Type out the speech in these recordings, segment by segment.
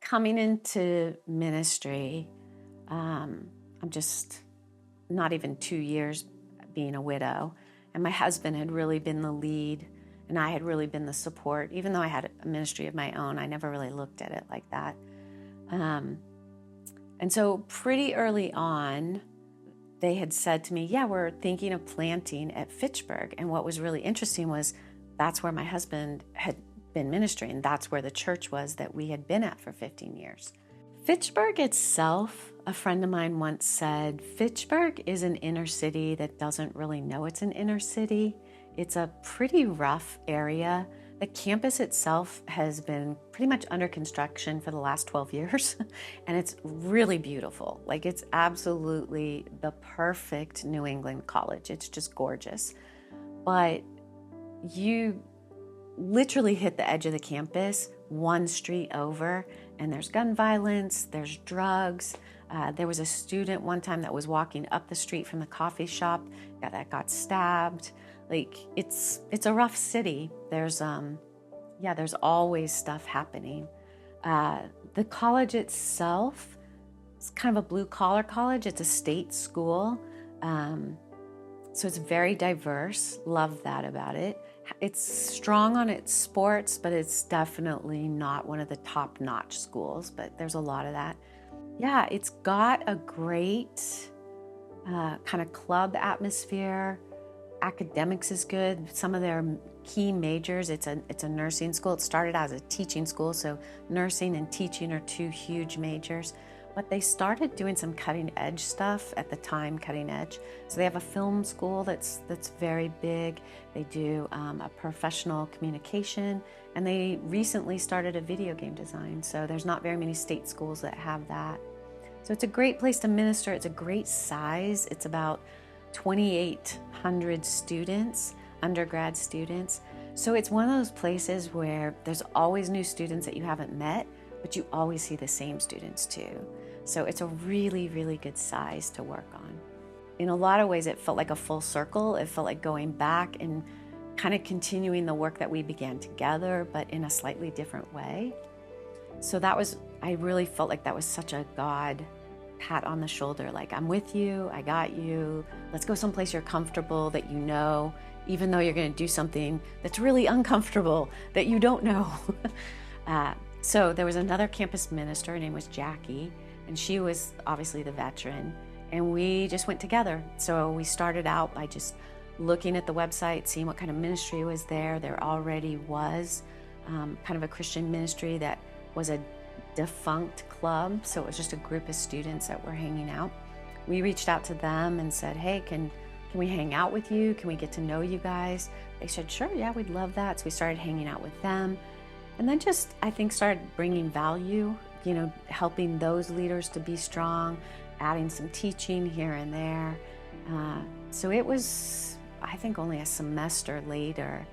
Coming into ministry, I'm just not even 2 years being a widow, and my husband had really been the lead, and I had really been the support. Even though I had a ministry of my own, I never really looked at it like that. And so pretty early on, they had said to me, yeah, we're thinking of planting at Fitchburg. And what was really interesting was that's where my husband had been ministering. That's where the church was that we had been at for 15 years. Fitchburg itself, a friend of mine once said, Fitchburg is an inner city that doesn't really know it's an inner city. It's a pretty rough area. The campus itself has been pretty much under construction for the last 12 years, and it's really beautiful. Like, it's absolutely the perfect New England college. It's just gorgeous. But you literally hit the edge of the campus one street over, and there's gun violence, there's drugs. There was a student one time that was walking up the street from the coffee shop that got stabbed. Like, it's a rough city. There's always stuff happening. The college itself is kind of a blue-collar college. It's a state school. So it's very diverse. Love that about it. It's strong on its sports, but it's definitely not one of the top-notch schools, but there's a lot of that. Yeah, it's got a great kind of club atmosphere. Academics is good. Some of their key majors, it's a nursing school. It started as a teaching school, so nursing and teaching are two huge majors. But they started doing some cutting edge stuff at the time, cutting edge. So they have a film school that's very big. They do a professional communication, and they recently started a video game design. So there's not very many state schools that have that. So it's a great place to minister. It's a great size. It's about 2,800 students, undergrad students. So it's one of those places where there's always new students that you haven't met, but you always see the same students too. So it's a really, really good size to work on. In a lot of ways, it felt like a full circle. It felt like going back and kind of continuing the work that we began together, but in a slightly different way. So I really felt like that was such a God pat on the shoulder, like, I'm with you, I got you, let's go someplace you're comfortable, that you know, even though you're going to do something that's really uncomfortable that you don't know. So there was another campus minister, her name was Jackie, and she was obviously the veteran, and we just went together. So we started out by just looking at the website, seeing what kind of ministry was there. There already was kind of a Christian ministry that was a defunct club, so it was just a group of students that were hanging out. We reached out to them and said, hey, can we hang out with you? Can we get to know you guys? They said, sure, yeah, we'd love that. So we started hanging out with them, and then just, I think, started bringing value, helping those leaders to be strong, adding some teaching here and there. So it was, I think, only a semester later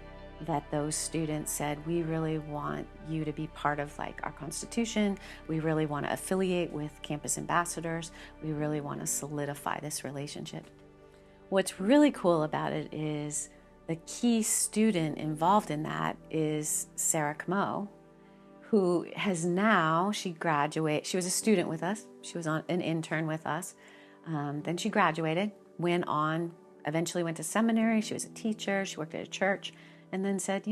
that those students said, we really want you to be part of our constitution. We really want to affiliate with campus ambassadors. We really want to solidify this relationship. What's really cool about it is the key student involved in that is Sarah Camo, who has now, she graduated. She was a student with us. She was an intern with us. Then she graduated, went on, eventually went to seminary. She was a teacher. She worked at a church. And then said,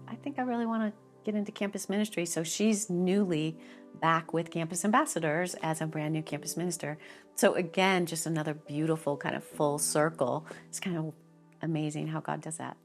I think I really want to get into campus ministry. So she's newly back with Campus Ambassadors as a brand new campus minister. So again, just another beautiful kind of full circle. It's kind of amazing how God does that.